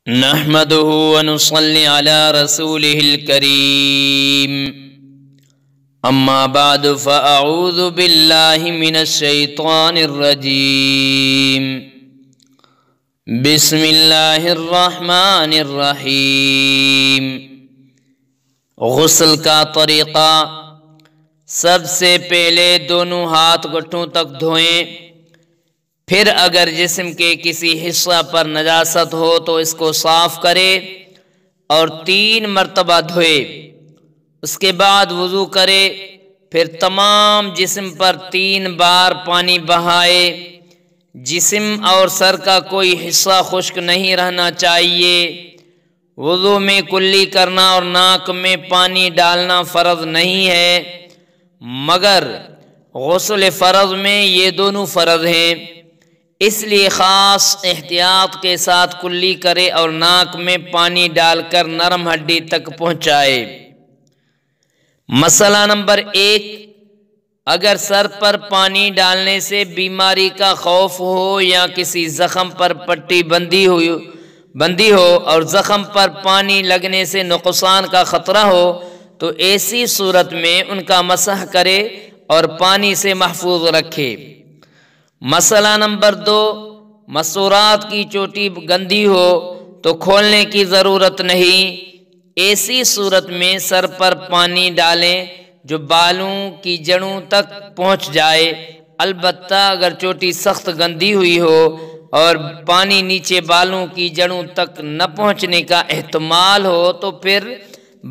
نحمده ونصلي على رسوله الكريم اما بعد فاعوذ بالله من الشيطان الرجيم بسم الله الرحمن الرحیم۔ غسل کا طریقہ: سب سے پہلے دونوں ہاتھ گھٹنوں تک دھوئیں، پھر اگر جسم کے کسی حصہ پر نجاست ہو تو اس کو صاف کرے اور 3 مرتبہ دھوئے۔ اس کے بعد وضو کرے، پھر تمام جسم پر 3 بار پانی بہائے۔ جسم اور سر کا کوئی حصہ خشک نہیں رہنا چاہیے۔ وضو میں کلی کرنا اور ناک میں پانی ڈالنا فرض نہیں ہے، مگر غسل فرض میں یہ دونوں فرض ہیں، اس لیے خاص احتیاط کے ساتھ کلی کرے اور ناک میں پانی ڈال کر نرم ہڈی تک پہنچائے۔ مسئلہ نمبر 1، اگر سر پر پانی ڈالنے سے بیماری کا خوف ہو یا کسی زخم پر پٹی بندی ہو اور زخم پر پانی لگنے سے نقصان کا خطرہ ہو تو ایسی صورت میں ان کا مسح کرے اور پانی سے محفوظ رکھے۔ مسئلہ نمبر 2، مستورات کی چوٹی گندی ہو تو کھولنے کی ضرورت نہیں۔ ایسی صورت میں سر پر پانی ڈالیں جو بالوں کی جڑوں تک پہنچ جائے، البتہ اگر چوٹی سخت گندی ہوئی ہو اور پانی نیچے بالوں کی جڑوں تک نہ پہنچنے کا احتمال ہو تو پھر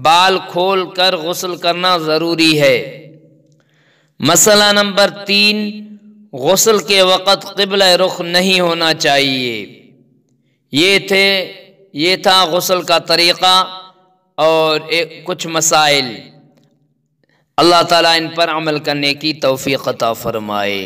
بال کھول کر غسل کرنا ضروری ہے۔ مسئلہ نمبر 3، غسل کے وقت قبلہ رخ نہیں ہونا چاہیے۔ یہ تھا غسل کا طریقہ اور کچھ مسائل۔ اللہ تعالیٰ ان پر عمل کرنے کی توفیق عطا فرمائے۔